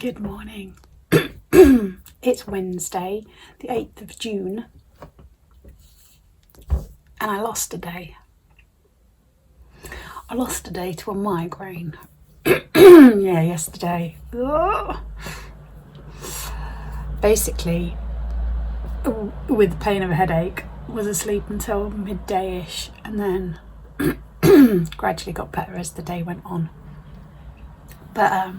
Good morning. It's Wednesday, the 8th of June, and I lost a day. I lost a day to a migraine. Yeah, yesterday. Ugh. Basically, with the pain of a headache, was asleep until midday-ish, and then gradually got better as the day went on. But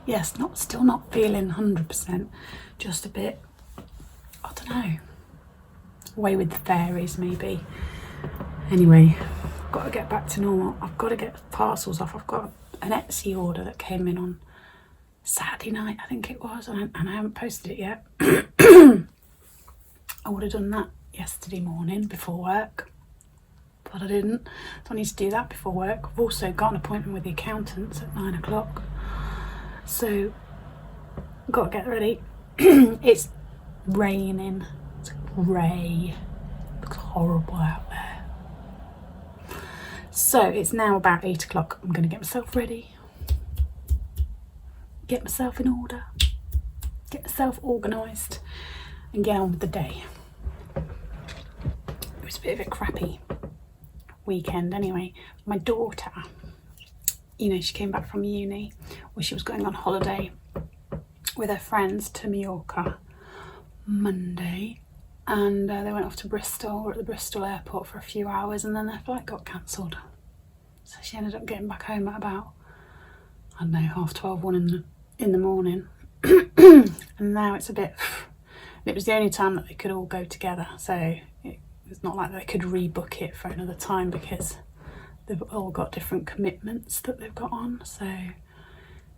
yes, still not feeling 100%, just a bit, I don't know, away with the fairies maybe. Anyway, I've got to get back to normal. I've got to get parcels off. I've got an Etsy order that came in on Saturday night, I think it was, and I haven't posted it yet. I would have done that yesterday morning before work, but I didn't, so I need to do that before work. I've also got an appointment with the accountants at 9 o'clock, so I've got to get ready. It's raining, it's grey, it looks horrible out there. So it's now about 8 o'clock. I'm going to get myself ready, get myself in order, get myself organised and get on with the day. It was a bit of a crappy weekend anyway. My daughter, you know, she came back from uni where she was going on holiday with her friends to Mallorca Monday, and they went off to Bristol. We're at the Bristol airport for a few hours, and then their flight got cancelled, so she ended up getting back home at about, I don't know, 12:30, 1 in the morning. And now it's a bit, it was the only time that they could all go together, so it's not like they could rebook it for another time because they've all got different commitments that they've got on. So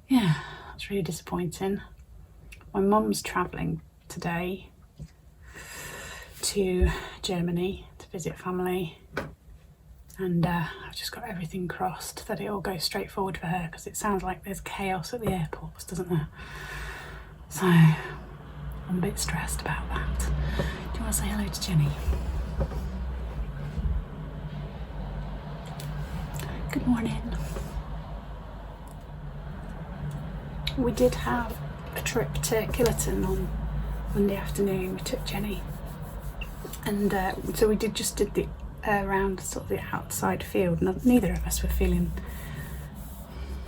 yeah, that's really disappointing. My mum's travelling today to Germany to visit family, and I've just got everything crossed that it all goes straight forward for her, because it sounds like there's chaos at the airports, doesn't there? So I'm a bit stressed about that. Do you want to say hello to Jenny? Good morning. We did have a trip to Killerton on Monday afternoon. We took Jenny, and so we did the around sort of the outside field. Neither of us were feeling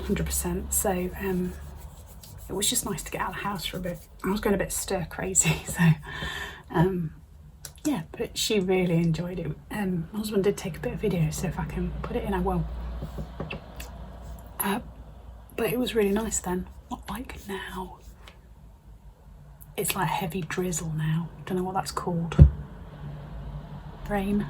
100%, so it was just nice to get out of the house for a bit. I was going a bit stir crazy, so yeah, but she really enjoyed it. My husband did take a bit of video, so if I can put it in I will. But it was really nice then, not like now. It's like heavy drizzle now. Don't know what that's called. Rain.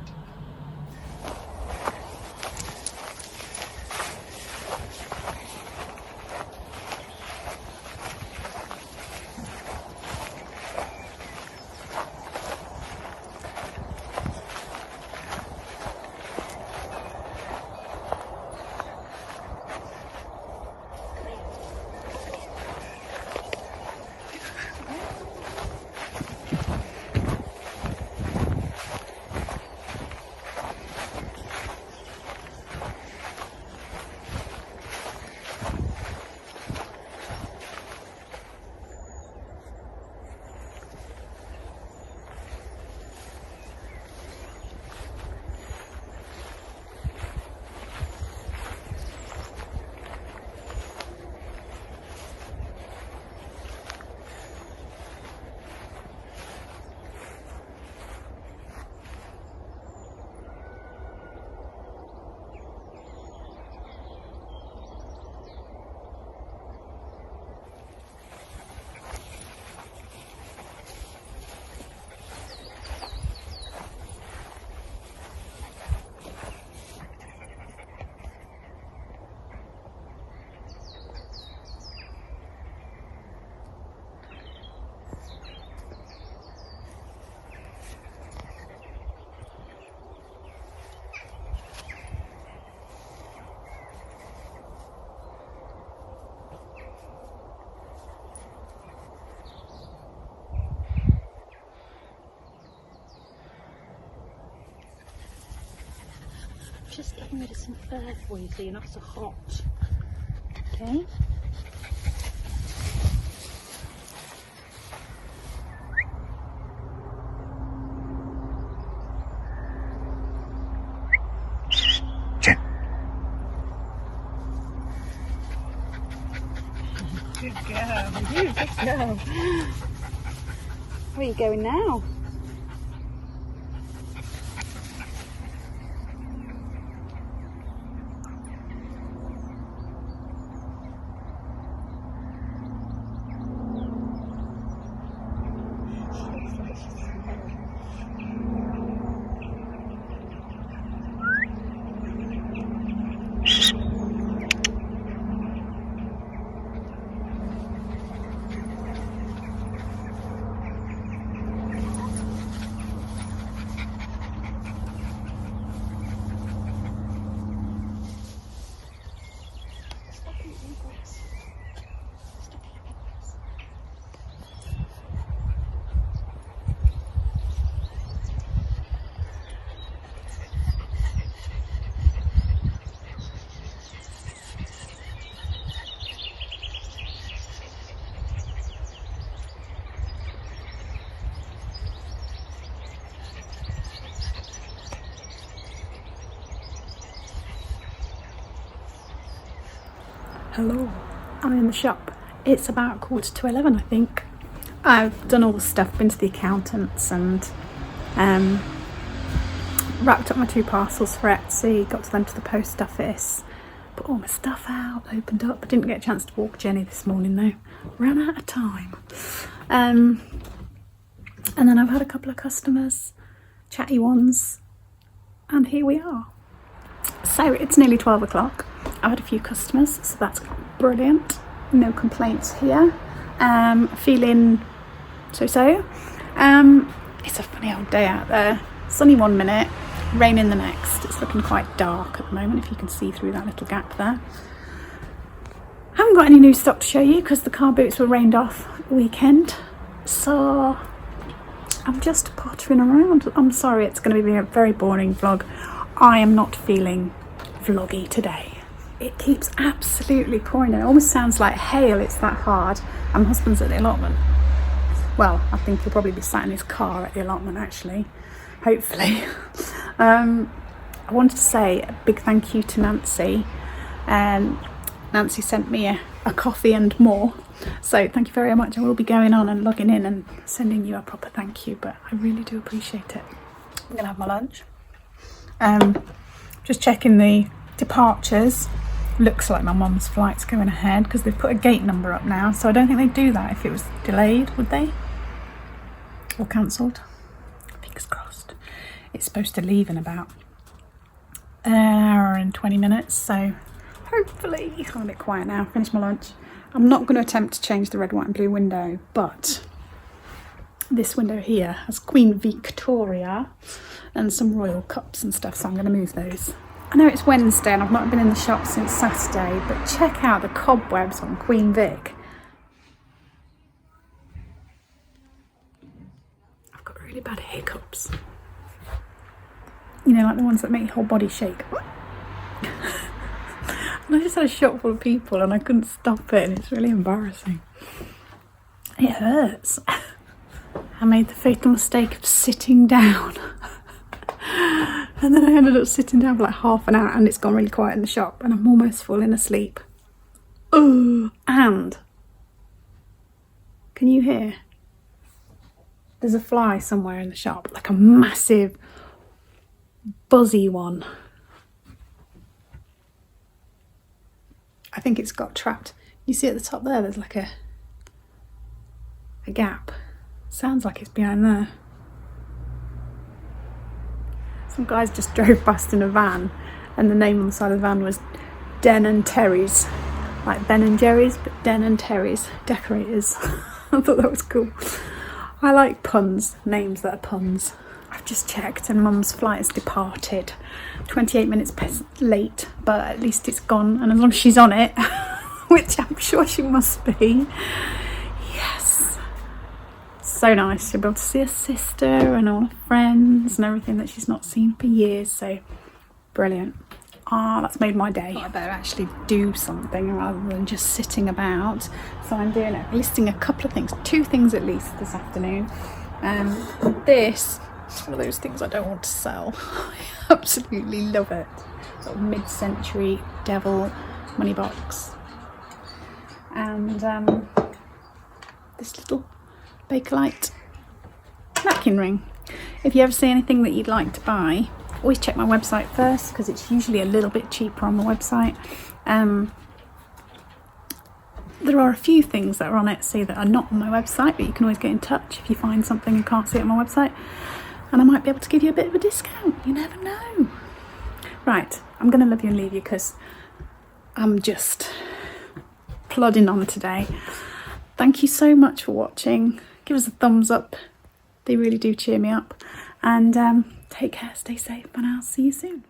Just getting rid of some fur for you so you're not so hot. Okay? girl. You good girl. Where are you going now? Hello, I'm in the shop. It's about 11:15, I think. I've done all the stuff, been to the accountants and wrapped up my 2 parcels for Etsy, got to them to the post office, put all my stuff out, opened up. I didn't get a chance to walk Jenny this morning though, ran out of time. And then I've had a couple of customers, chatty ones, and here we are. So it's nearly 12 o'clock. I've had a few customers, so that's brilliant. No complaints here. Feeling so-so. It's a funny old day out there. Sunny one minute, raining the next. It's looking quite dark at the moment, if you can see through that little gap there. I haven't got any new stock to show you because the car boots were rained off at the weekend. So I'm just pottering around. I'm sorry, it's going to be a very boring vlog. I am not feeling vloggy today. It keeps absolutely pouring. It almost sounds like hail, it's that hard. And my husband's at the allotment. Well, I think he'll probably be sat in his car at the allotment actually, hopefully. I wanted to say a big thank you to Nancy. Nancy sent me a coffee and more. So thank you very much. I will be going on and logging in and sending you a proper thank you, but I really do appreciate it. I'm gonna have my lunch. Just checking the departures. Looks like my mum's flight's going ahead because they've put a gate number up now, so I don't think they'd do that if it was delayed, would they? Or cancelled. Fingers crossed. It's supposed to leave in about an hour and 20 minutes, so hopefully I'm a bit quiet now. Finished my lunch. I'm not going to attempt to change the red, white and blue window, but this window here has Queen Victoria and some royal cups and stuff, so I'm going to move those. I know it's Wednesday and I've not been in the shop since Saturday, but check out the cobwebs on Queen Vic. I've got really bad hiccups. You know, like the ones that make your whole body shake. And I just had a shop full of people and I couldn't stop it, and it's really embarrassing. It hurts. I made the fatal mistake of sitting down. And then I ended up sitting down for like half an hour and it's gone really quiet in the shop and I'm almost falling asleep. Oh, and can you hear? There's a fly somewhere in the shop, like a massive buzzy one. I think it's got trapped. You see at the top there, there's like a gap. Sounds like it's behind there. Some guys just drove past in a van and the name on the side of the van was Den and Terry's. Like Ben and Jerry's, but Den and Terry's decorators. I thought that was cool. I like puns, names that are puns. I've just checked and Mum's flight has departed. 28 minutes late, but at least it's gone, and as long as she's on it, which I'm sure she must be, yes. So nice to be able to see her sister and all her friends and everything that she's not seen for years, so brilliant. That's made my day. I better actually do something rather than just sitting about. So I'm doing it, listing a couple of things, 2 things at least this afternoon. This is one of those things I don't want to sell. I absolutely love it. Sort of mid-century devil money box. And this little Bakelite napkin ring. If you ever see anything that you'd like to buy, always check my website first, because it's usually a little bit cheaper on the website. There are a few things that are on Etsy that are not on my website, but you can always get in touch if you find something and can't see it on my website, and I might be able to give you a bit of a discount. You never know. Right, I'm going to love you and leave you because I'm just plodding on today. Thank you so much for watching. Give us a thumbs up. They really do cheer me up. And take care, stay safe, and I'll see you soon.